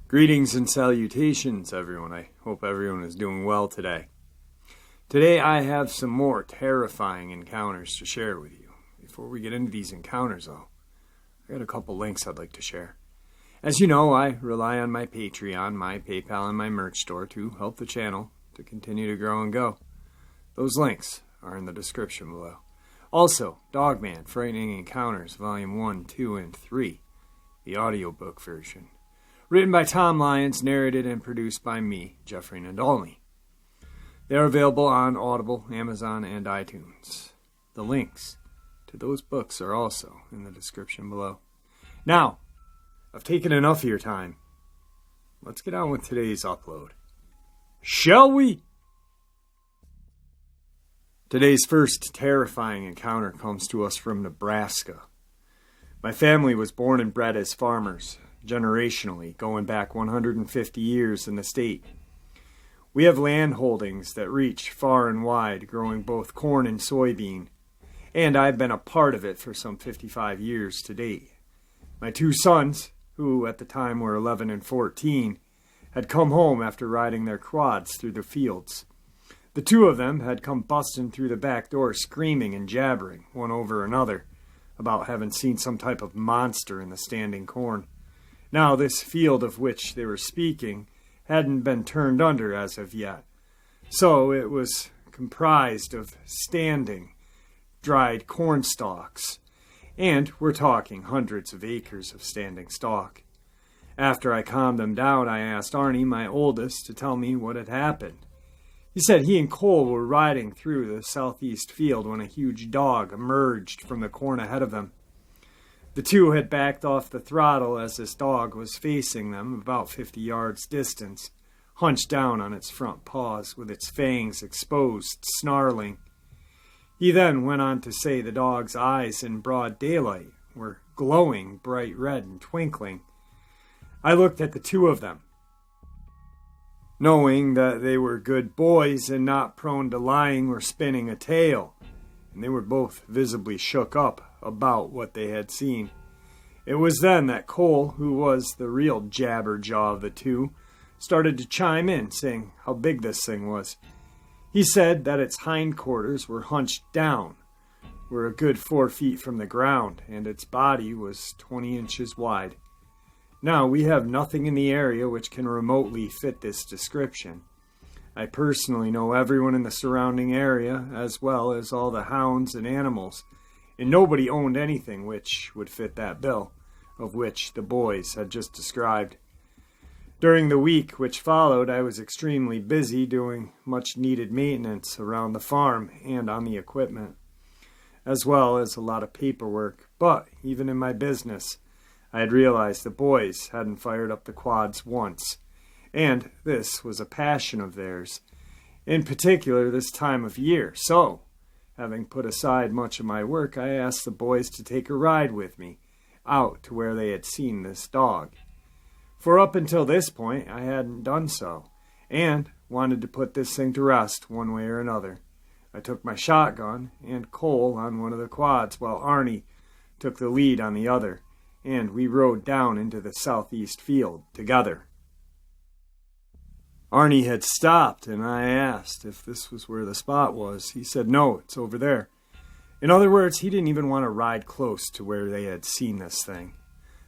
Greetings and salutations, everyone. I hope everyone is doing well today. Today I have some more terrifying encounters to share with you. Before we get into these encounters, though, I got a couple links I'd like to share. As you know, I rely on my Patreon, my PayPal, and my merch store to help the channel to continue to grow and go. Those links are in the description below. Also, Dogman, Frightening Encounters, Volume 1, 2, and 3, the audiobook version. Written by Tom Lyons, narrated and produced by me, Jeffrey Nadolny. They are available on Audible, Amazon, and iTunes. The links to those books are also in the description below. Now, I've taken enough of your time. Let's get on with today's upload. Shall we? Today's first terrifying encounter comes to us from Nebraska. My family was born and bred as farmers, generationally, going back 150 years in the state. We have land holdings that reach far and wide, growing both corn and soybean, and I've been a part of it for some 55 years to date. My two sons, who at the time were 11 and 14, had come home after riding their quads through the fields. The two of them had come busting through the back door screaming and jabbering, one over another, about having seen some type of monster in the standing corn. Now, this field of which they were speaking hadn't been turned under as of yet, so it was comprised of standing, dried corn stalks, and we're talking hundreds of acres of standing stalk. After I calmed them down, I asked Arnie, my oldest, to tell me what had happened. He said he and Cole were riding through the southeast field when a huge dog emerged from the corn ahead of them. The two had backed off the throttle as this dog was facing them about 50 yards distance, hunched down on its front paws with its fangs exposed, snarling. He then went on to say the dog's eyes in broad daylight were glowing bright red and twinkling. I looked at the two of them, knowing that they were good boys and not prone to lying or spinning a tale, and they were both visibly shook up about what they had seen. It was then that Cole, who was the real jabberjaw of the two, started to chime in, saying how big this thing was. He said that its hindquarters were hunched down, were a good 4 feet from the ground, and its body was 20 inches wide. Now, we have nothing in the area which can remotely fit this description. I personally know everyone in the surrounding area, as well as all the hounds and animals, and nobody owned anything which would fit that bill, of which the boys had just described. During the week which followed, I was extremely busy doing much-needed maintenance around the farm and on the equipment, as well as a lot of paperwork. But even in my business, I had realized the boys hadn't fired up the quads once, and this was a passion of theirs, in particular this time of year. So, having put aside much of my work, I asked the boys to take a ride with me out to where they had seen this dog. For up until this point, I hadn't done so, and wanted to put this thing to rest one way or another. I took my shotgun and Cole on one of the quads, while Arnie took the lead on the other, and we rode down into the southeast field together. Arnie had stopped, and I asked if this was where the spot was. He said, no, it's over there. In other words, he didn't even want to ride close to where they had seen this thing.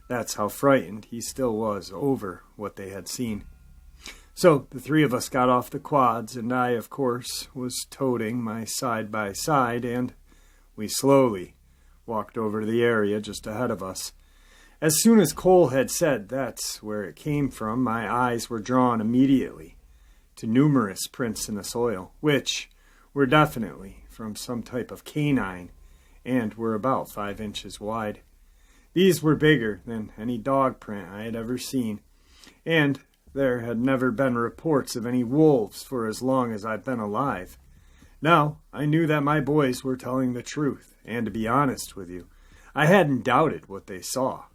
That's how frightened he still was over what they had seen. So the three of us got off the quads, and I, of course, was toting my side-by-side, and we slowly walked over to the area just ahead of us. As soon as Cole had said that's where it came from, my eyes were drawn immediately to numerous prints in the soil, which were definitely from some type of canine and were about 5 inches wide. These were bigger than any dog print I had ever seen, and there had never been reports of any wolves for as long as I've been alive. Now, I knew that my boys were telling the truth, and to be honest with you, I hadn't doubted what they saw.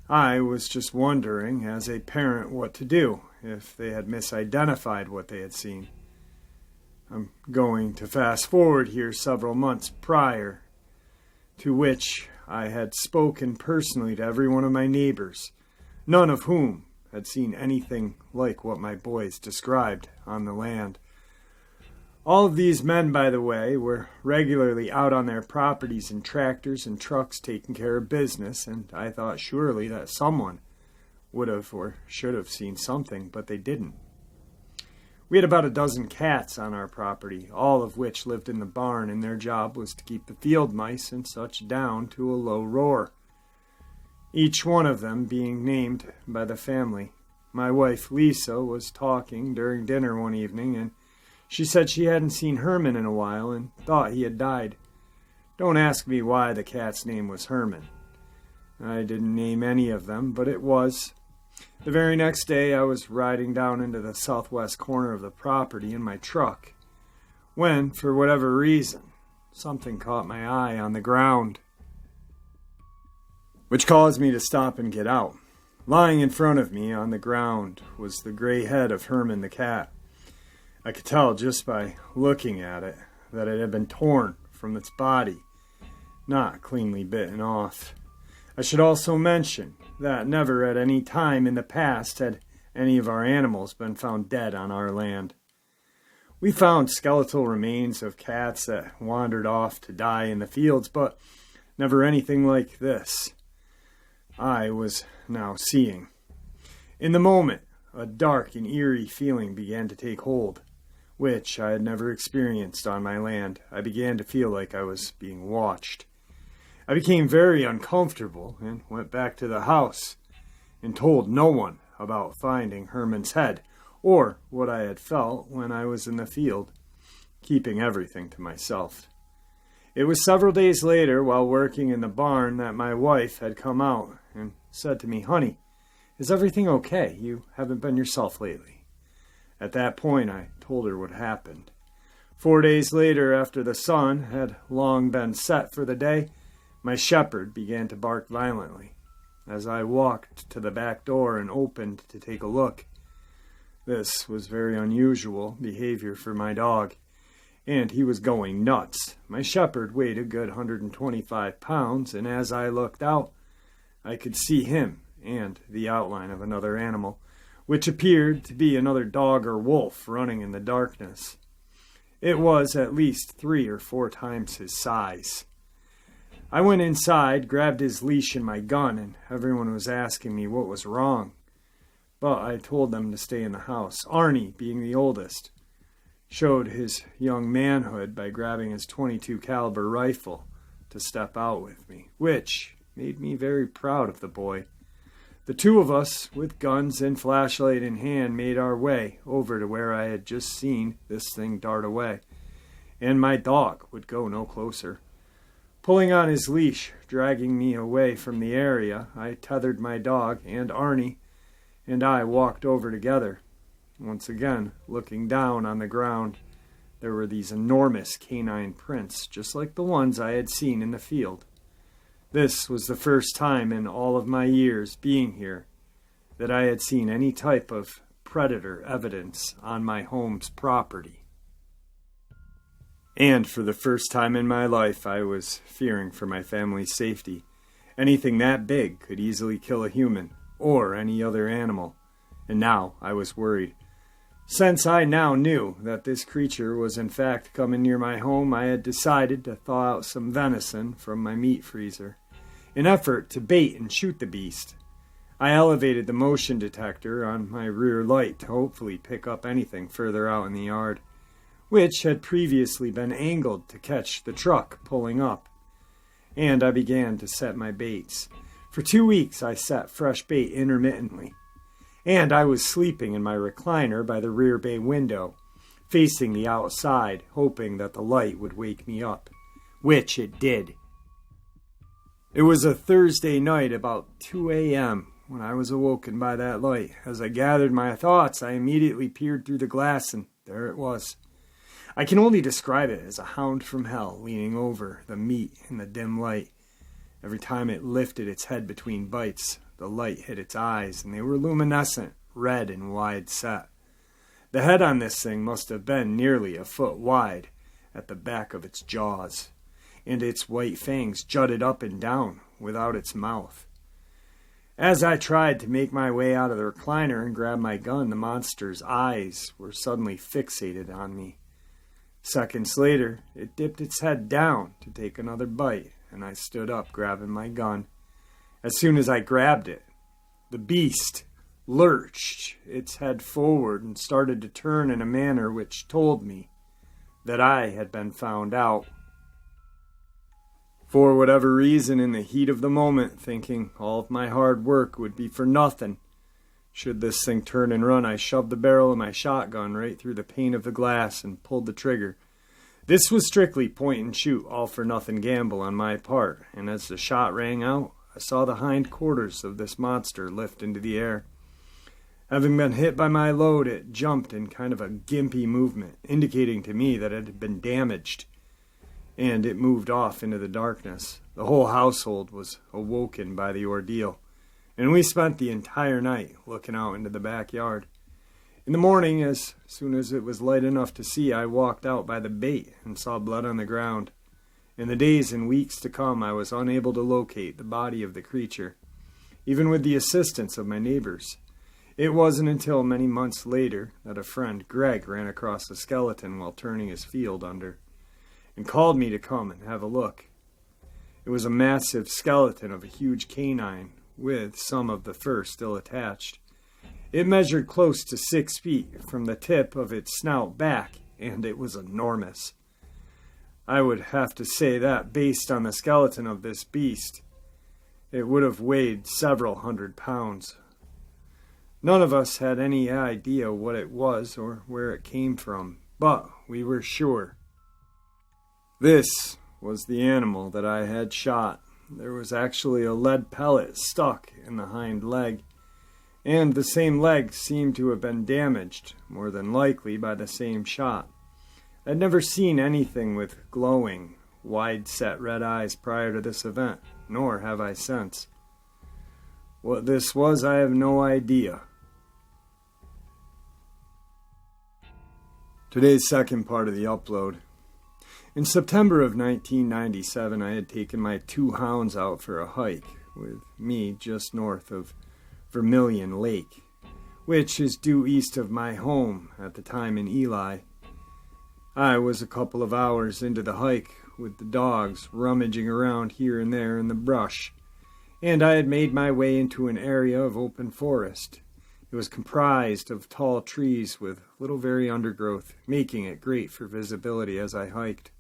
I was just wondering, as a parent, what to do if they had misidentified what they had seen. I'm going to fast forward here several months prior, to which I had spoken personally to every one of my neighbors, none of whom had seen anything like what my boys described on the land. All of these men, by the way, were regularly out on their properties in tractors and trucks taking care of business, and I thought surely that someone would have or should have seen something, but they didn't. We had about a dozen cats on our property, all of which lived in the barn, and their job was to keep the field mice and such down to a low roar, each one of them being named by the family. My wife, Lisa, was talking during dinner one evening, and she said she hadn't seen Herman in a while and thought he had died. Don't ask me why the cat's name was Herman. I didn't name any of them, but it was. The very next day, I was riding down into the southwest corner of the property in my truck, when, for whatever reason, something caught my eye on the ground, which caused me to stop and get out. Lying in front of me on the ground was the gray head of Herman the cat. I could tell just by looking at it that it had been torn from its body, not cleanly bitten off. I should also mention that never at any time in the past had any of our animals been found dead on our land. We found skeletal remains of cats that wandered off to die in the fields, but never anything like this I was now seeing. In the moment, a dark and eerie feeling began to take hold, which I had never experienced on my land. I began to feel like I was being watched. I became very uncomfortable and went back to the house and told no one about finding Herman's head or what I had felt when I was in the field, keeping everything to myself. It was several days later, while working in the barn, that my wife had come out and said to me, "Honey, is everything okay? You haven't been yourself lately." At that point, I told her what happened. 4 days later, after the sun had long been set for the day, my shepherd began to bark violently. As I walked to the back door and opened to take a look, this was very unusual behavior for my dog, and he was going nuts. My shepherd weighed a good 125 pounds, and as I looked out, I could see him and the outline of another animal, which appeared to be another dog or wolf running in the darkness. It was at least 3 or 4 times his size. I went inside, grabbed his leash and my gun, and everyone was asking me what was wrong. But I told them to stay in the house. Arnie, being the oldest, showed his young manhood by grabbing his .22 caliber rifle to step out with me, which made me very proud of the boy. The two of us, with guns and flashlight in hand, made our way over to where I had just seen this thing dart away, and my dog would go no closer. Pulling on his leash, dragging me away from the area, I tethered my dog, and Arnie and I walked over together. Once again, looking down on the ground, there were these enormous canine prints, just like the ones I had seen in the field. This was the first time in all of my years being here that I had seen any type of predator evidence on my home's property. And for the first time in my life, I was fearing for my family's safety. Anything that big could easily kill a human or any other animal, and now I was worried. Since I now knew that this creature was in fact coming near my home, I had decided to thaw out some venison from my meat freezer, in effort to bait and shoot the beast. I elevated the motion detector on my rear light to hopefully pick up anything further out in the yard, which had previously been angled to catch the truck pulling up, and I began to set my baits. For 2 weeks I set fresh bait intermittently, and I was sleeping in my recliner by the rear bay window, facing the outside, hoping that the light would wake me up, which it did. It was a Thursday night about 2 a.m. when I was awoken by that light. As I gathered my thoughts, I immediately peered through the glass, and there it was. I can only describe it as a hound from hell leaning over the meat in the dim light. Every time it lifted its head between bites, the light hit its eyes, and they were luminescent, red and wide set. The head on this thing must have been nearly a foot wide at the back of its jaws, and its white fangs jutted up and down without its mouth. As I tried to make my way out of the recliner and grab my gun, the monster's eyes were suddenly fixated on me. Seconds later, it dipped its head down to take another bite, and I stood up, grabbing my gun. As soon as I grabbed it, the beast lurched its head forward and started to turn in a manner which told me that I had been found out. For whatever reason, in the heat of the moment, thinking all of my hard work would be for nothing, should this thing turn and run, I shoved the barrel of my shotgun right through the pane of the glass and pulled the trigger. This was strictly point and shoot, all for nothing gamble on my part, and as the shot rang out, I saw the hind quarters of this monster lift into the air. Having been hit by my load, it jumped in kind of a gimpy movement, indicating to me that it had been damaged, and it moved off into the darkness. The whole household was awoken by the ordeal, and we spent the entire night looking out into the backyard. In the morning, as soon as it was light enough to see, I walked out by the bait and saw blood on the ground. In the days and weeks to come, I was unable to locate the body of the creature, even with the assistance of my neighbors. It wasn't until many months later that a friend, Greg, ran across a skeleton while turning his field under, and called me to come and have a look. It was a massive skeleton of a huge canine, with some of the fur still attached. It measured close to 6 feet from the tip of its snout back, and it was enormous. I would have to say that, based on the skeleton of this beast, it would have weighed several 100 pounds. None of us had any idea what it was or where it came from, but we were sure. This was the animal that I had shot. There was actually a lead pellet stuck in the hind leg, and the same leg seemed to have been damaged, more than likely by the same shot. I'd never seen anything with glowing, wide-set red eyes prior to this event, nor have I since. What this was, I have no idea. Today's second part of the upload. In September of 1997, I had taken my 2 hounds out for a hike, with me just north of Vermilion Lake, which is due east of my home at the time in Ely. I was a couple of hours into the hike, with the dogs rummaging around here and there in the brush, and I had made my way into an area of open forest. It was comprised of tall trees with little very undergrowth, making it great for visibility as I hiked.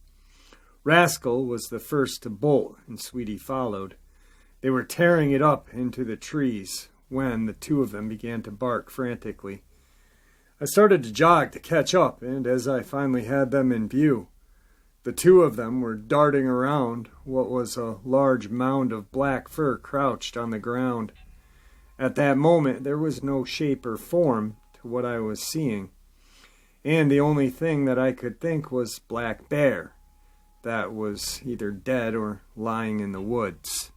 Rascal was the first to bolt, and Sweetie followed. They were tearing it up into the trees when the 2 of them began to bark frantically. I started to jog to catch up, and as I finally had them in view, the 2 of them were darting around what was a large mound of black fur crouched on the ground. At that moment, there was no shape or form to what I was seeing, and the only thing that I could think was Black Bear, that was either dead or lying in the woods.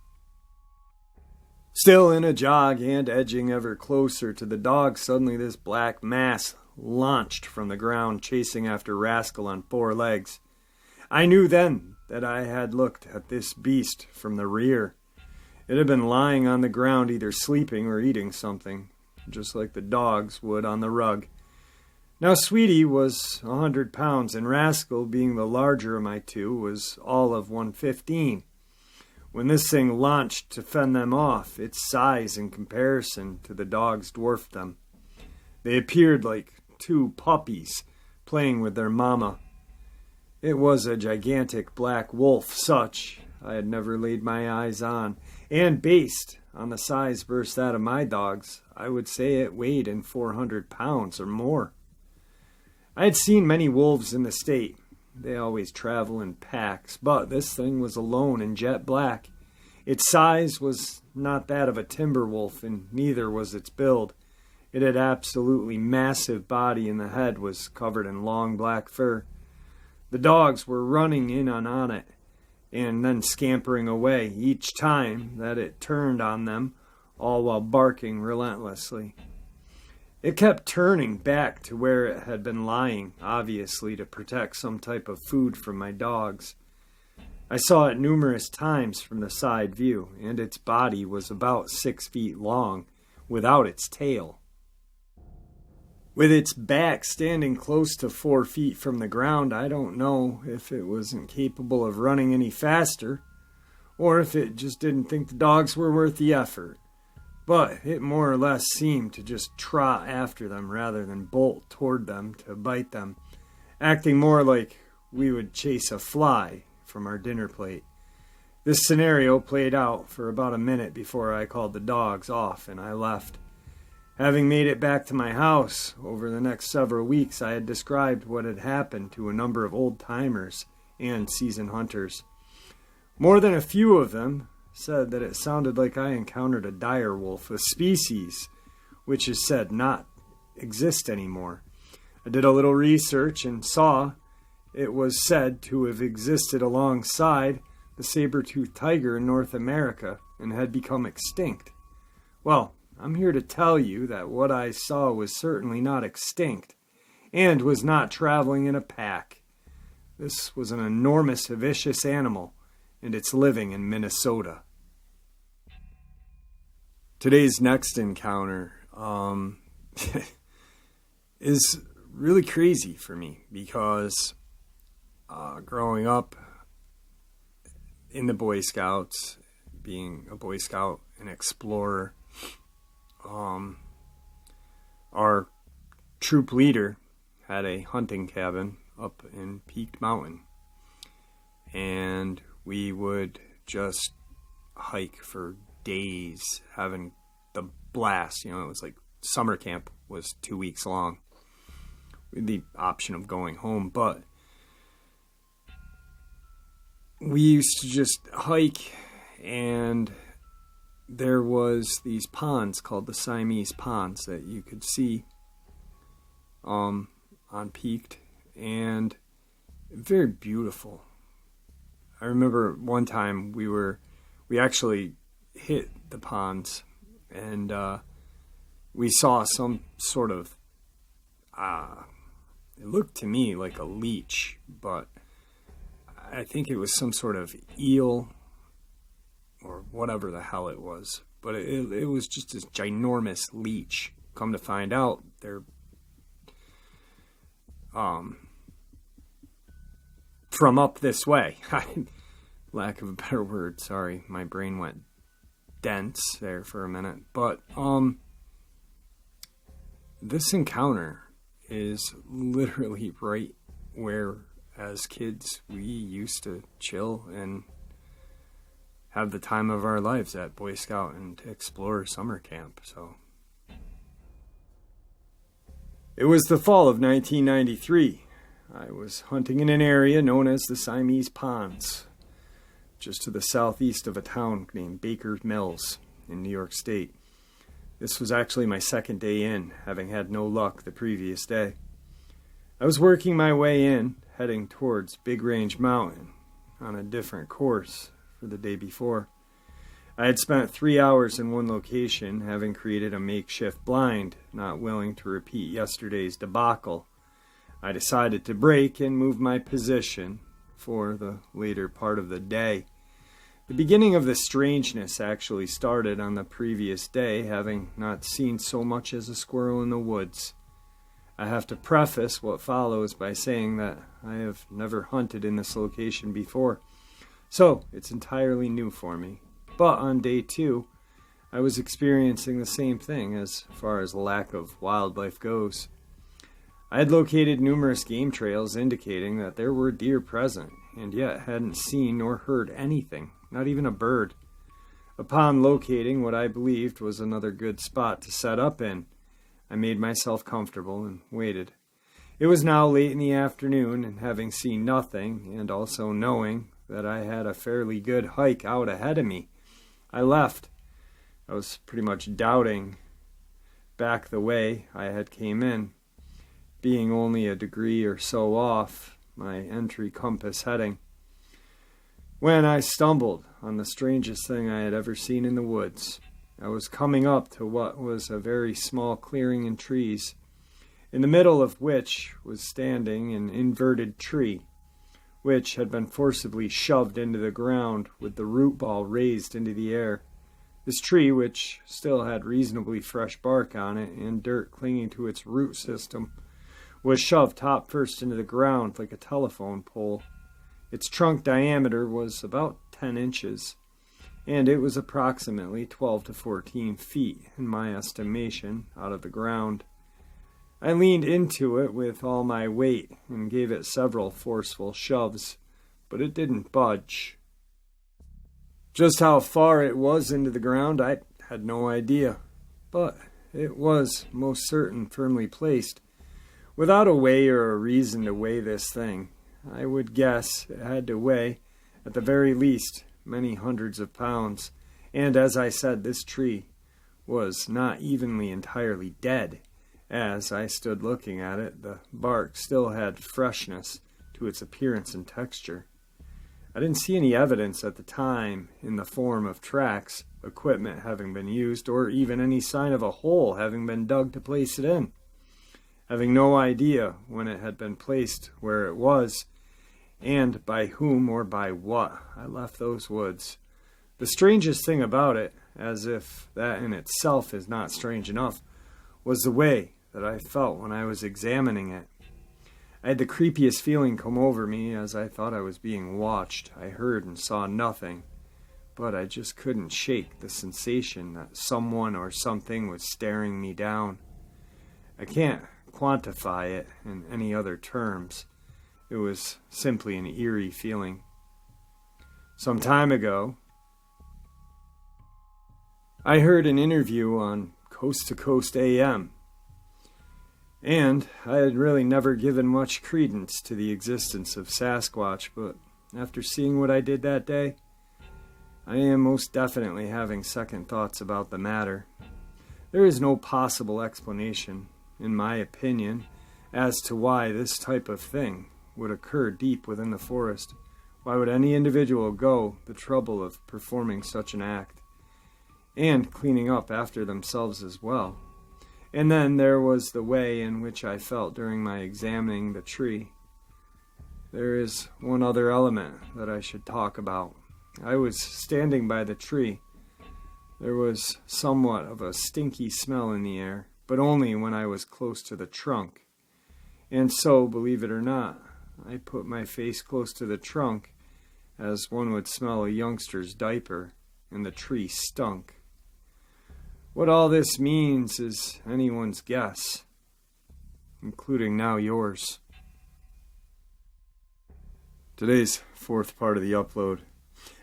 Still in a jog and edging ever closer to the dog, suddenly this black mass launched from the ground, chasing after Rascal on 4 legs. I knew then that I had looked at this beast from the rear. It had been lying on the ground, either sleeping or eating something, just like the dogs would on the rug. Now Sweetie was 100 pounds, and Rascal, being the larger of my 2, was all of 115. When this thing launched to fend them off, its size in comparison to the dogs dwarfed them. They appeared like 2 puppies playing with their mama. It was a gigantic black wolf, such I had never laid my eyes on, and based on the size versus that of my dogs, I would say it weighed in 400 pounds or more. I had seen many wolves in the state. They always travel in packs, but this thing was alone and jet black. Its size was not that of a timber wolf, and neither was its build. It had absolutely massive body, and the head was covered in long black fur. The dogs were running in on it, and then scampering away each time that it turned on them, all while barking relentlessly. It kept turning back to where it had been lying, obviously to protect some type of food from my dogs. I saw it numerous times from the side view, and its body was about 6 feet long, without its tail. With its back standing close to 4 feet from the ground, I don't know if it wasn't capable of running any faster, or if it just didn't think the dogs were worth the effort. But it more or less seemed to just trot after them rather than bolt toward them to bite them, acting more like we would chase a fly from our dinner plate. This scenario played out for about a minute before I called the dogs off and I left. Having made it back to my house, over the next several weeks I had described what had happened to a number of old-timers and seasoned hunters. More than a few of them said that it sounded like I encountered a dire wolf, a species which is said not exist anymore. I did a little research and saw it was said to have existed alongside the saber-toothed tiger in North America and had become extinct. Well, I'm here to tell you that what I saw was certainly not extinct and was not traveling in a pack. This was an enormous, vicious animal, and it's living in Minnesota. Today's next encounter is really crazy for me because growing up in the Boy Scouts, being a Boy Scout and explorer, our troop leader had a hunting cabin up in Peaked Mountain, and we would just hike for days, having the blast. It was like summer camp was 2 weeks long with the option of going home, but we used to just hike, and there was these ponds called the Siamese ponds that you could see on Peaked, and very beautiful. I remember one time we actually hit the ponds, and we saw some sort of it looked to me like a leech, but I think it was some sort of eel or whatever the hell it was. But it was just this ginormous leech. Come to find out, they're from up this way. Lack of a better word, sorry. My brain went dense there for a minute. But this encounter is literally right where, as kids, we used to chill and have the time of our lives at Boy Scout and Explorer summer camp. So it was the fall of 1993. I was hunting in an area known as the Siamese Ponds, just to the southeast of a town named Baker Mills in New York State. This was actually my second day in, having had no luck the previous day. I was working my way in, heading towards Big Range Mountain on a different course for the day before. I had spent 3 hours in one location, having created a makeshift blind, not willing to repeat yesterday's debacle. I decided to break and move my position for the later part of the day. The beginning of the strangeness actually started on the previous day, having not seen so much as a squirrel in the woods. I have to preface what follows by saying that I have never hunted in this location before, so it's entirely new for me. But on day 2, I was experiencing the same thing as far as lack of wildlife goes. I had located numerous game trails indicating that there were deer present, and yet hadn't seen nor heard anything, not even a bird. Upon locating what I believed was another good spot to set up in, I made myself comfortable and waited. It was now late in the afternoon, and having seen nothing, and also knowing that I had a fairly good hike out ahead of me, I left. I was pretty much doubting back the way I had came in, being only a degree or so off my entry compass heading, when I stumbled on the strangest thing I had ever seen in the woods. I was coming up to what was a very small clearing in trees, in the middle of which was standing an inverted tree, which had been forcibly shoved into the ground with the root ball raised into the air. This tree, which still had reasonably fresh bark on it and dirt clinging to its root system, was shoved top first into the ground like a telephone pole. Its trunk diameter was about 10 inches, and it was approximately 12 to 14 feet, in my estimation, out of the ground. I leaned into it with all my weight and gave it several forceful shoves, but it didn't budge. Just how far it was into the ground, I had no idea, but it was most certain firmly placed. Without a way or a reason to weigh this thing, I would guess it had to weigh, at the very least, many hundreds of pounds, and as I said, this tree was not evenly entirely dead. As I stood looking at it, the bark still had freshness to its appearance and texture. I didn't see any evidence at the time in the form of tracks, equipment having been used, or even any sign of a hole having been dug to place it in. Having no idea when it had been placed where it was, and by whom or by what, I left those woods. The strangest thing about it, as if that in itself is not strange enough, was the way that I felt when I was examining it. I had the creepiest feeling come over me as I thought I was being watched. I heard and saw nothing, but I just couldn't shake the sensation that someone or something was staring me down. I can't quantify it in any other terms. It was simply an eerie feeling. Some time ago, I heard an interview on Coast to Coast AM, and I had really never given much credence to the existence of Sasquatch, but after seeing what I did that day, I am most definitely having second thoughts about the matter. There is no possible explanation, in my opinion, as to why this type of thing would occur deep within the forest. Why would any individual go the trouble of performing such an act, and cleaning up after themselves as well? And then there was the way in which I felt during my examining the tree. There is one other element that I should talk about. I was standing by the tree. There was somewhat of a stinky smell in the air, but only when I was close to the trunk. And so, believe it or not, I put my face close to the trunk, as one would smell a youngster's diaper, and the tree stunk. What all this means is anyone's guess, including now yours. Today's fourth part of the upload.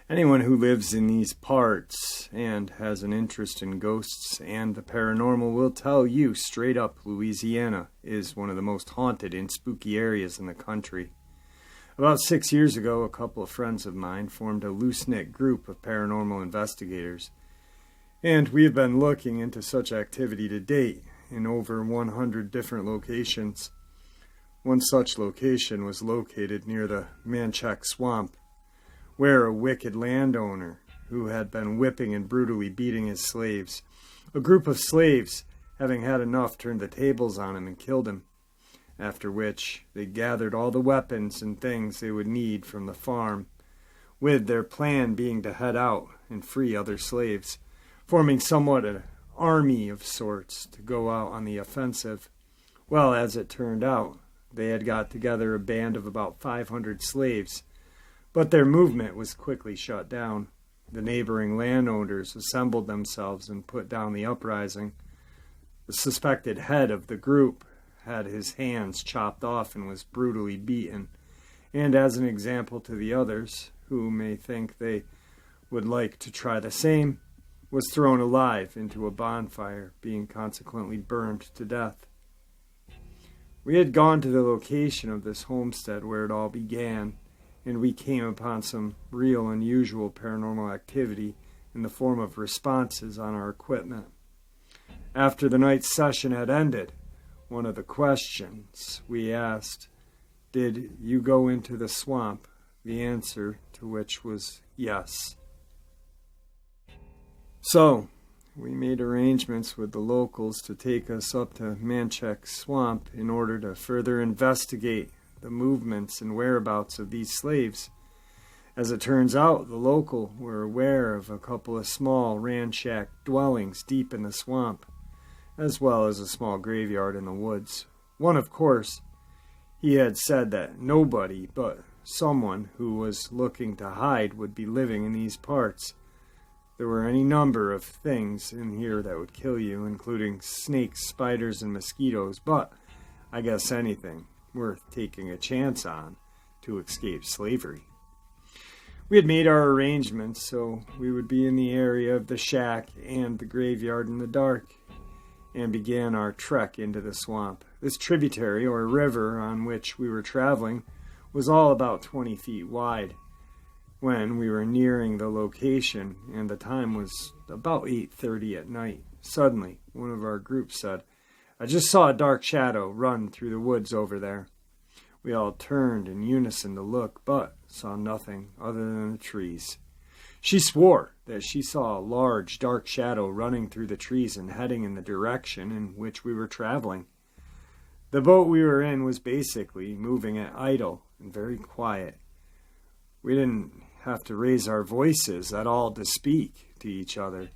Anyone who lives in these parts and has an interest in ghosts and the paranormal will tell you straight up Louisiana is one of the most haunted and spooky areas in the country. About 6 years ago, a couple of friends of mine formed a loose-knit group of paranormal investigators, and we have been looking into such activity to date in over 100 different locations. One such location was located near the Manchac Swamp, where a wicked landowner who had been whipping and brutally beating his slaves. A group of slaves, having had enough, turned the tables on him and killed him, after which they gathered all the weapons and things they would need from the farm, with their plan being to head out and free other slaves, forming somewhat an army of sorts to go out on the offensive. Well, as it turned out, they had got together a band of about 500 slaves, but their movement was quickly shut down. The neighboring landowners assembled themselves and put down the uprising. The suspected head of the group had his hands chopped off and was brutally beaten, and as an example to the others, who may think they would like to try the same, was thrown alive into a bonfire, being consequently burned to death. We had gone to the location of this homestead where it all began, and we came upon some real unusual paranormal activity in the form of responses on our equipment. After the night's session had ended, one of the questions we asked, "Did you go into the swamp?" The answer to which was yes. So, we made arrangements with the locals to take us up to Manchek Swamp in order to further investigate the movements and whereabouts of these slaves. As it turns out, the local were aware of a couple of small ransacked dwellings deep in the swamp, as well as a small graveyard in the woods. One, of course, he had said that nobody but someone who was looking to hide would be living in these parts. There were any number of things in here that would kill you, including snakes, spiders, and mosquitoes, but I guess anything worth taking a chance on to escape slavery. We had made our arrangements so we would be in the area of the shack and the graveyard in the dark, and began our trek into the swamp. This tributary, or river, on which we were traveling was all about 20 feet wide. When we were nearing the location, and the time was about 8:30 at night, suddenly one of our group said, "I just saw a dark shadow run through the woods over there." We all turned in unison to look, but saw nothing other than the trees. She swore that she saw a large dark shadow running through the trees and heading in the direction in which we were traveling. The boat we were in was basically moving at idle and very quiet. We didn't have to raise our voices at all to speak to each other.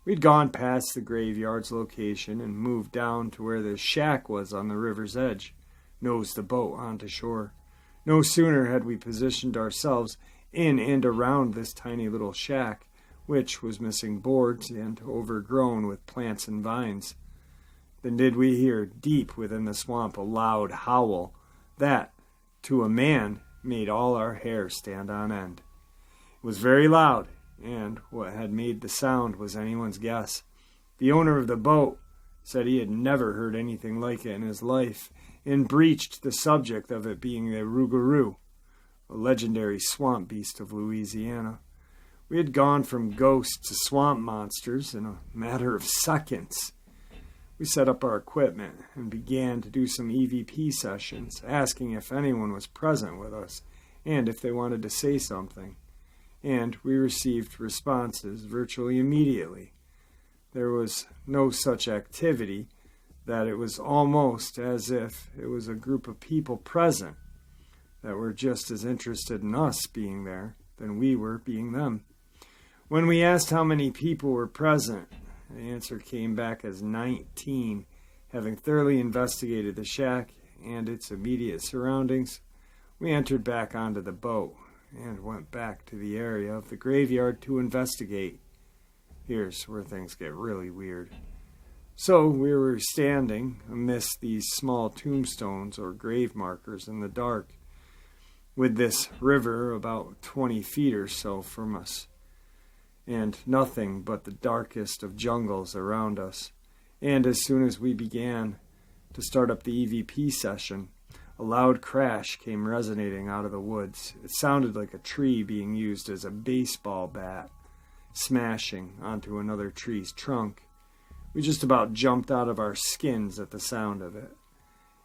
We'd gone past the graveyard's location and moved down to where the shack was on the river's edge, nosed the boat onto shore. No sooner had we positioned ourselves in and around this tiny little shack, which was missing boards and overgrown with plants and vines, than did we hear deep within the swamp a loud howl that, to a man, made all our hair stand on end. It was very loud, and what had made the sound was anyone's guess. The owner of the boat said he had never heard anything like it in his life, and breached the subject of it being the rougarou, a legendary swamp beast of Louisiana. We had gone from ghosts to swamp monsters in a matter of seconds. We set up our equipment and began to do some EVP sessions, asking if anyone was present with us and if they wanted to say something. And we received responses virtually immediately. There was no such activity that it was almost as if it was a group of people present that were just as interested in us being there than we were being them. When we asked how many people were present, the answer came back as 19. Having thoroughly investigated the shack and its immediate surroundings, we entered back onto the boat and went back to the area of the graveyard to investigate. Here's where things get really weird. So we were standing amidst these small tombstones or grave markers in the dark, with this river about 20 feet or so from us, and nothing but the darkest of jungles around us. And as soon as we began to start up the EVP session, a loud crash came resonating out of the woods. It sounded like a tree being used as a baseball bat, smashing onto another tree's trunk. We just about jumped out of our skins at the sound of it.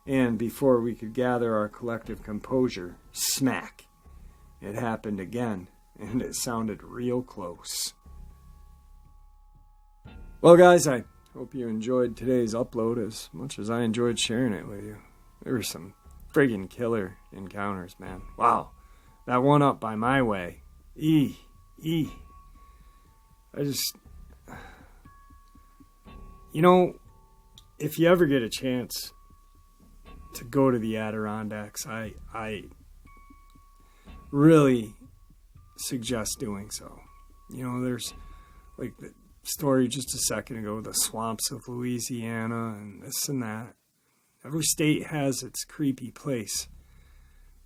And before we could gather our collective composure, smack! It happened again, and it sounded real close. Well, guys, I hope you enjoyed today's upload as much as I enjoyed sharing it with you. There were some friggin' killer encounters, man. Wow. That one up by my way. If you ever get a chance to go to the Adirondacks, I really suggest doing so. There's like the story just a second ago, the swamps of Louisiana and this and that. Every state has its creepy place.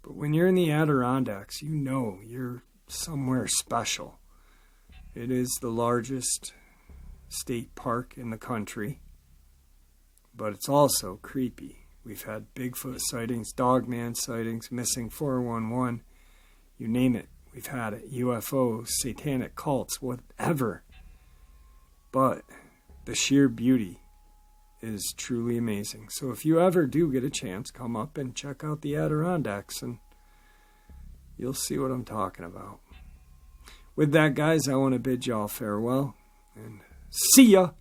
But when you're in the Adirondacks, you know you're somewhere special. It is the largest state park in the country, but it's also creepy. We've had Bigfoot sightings, Dogman sightings, missing 411, you name it. We've had it. UFOs, satanic cults, whatever. But the sheer beauty is truly amazing. So if you ever do get a chance, come up and check out the Adirondacks and you'll see what I'm talking about. With that, guys, I want to bid y'all farewell and See ya!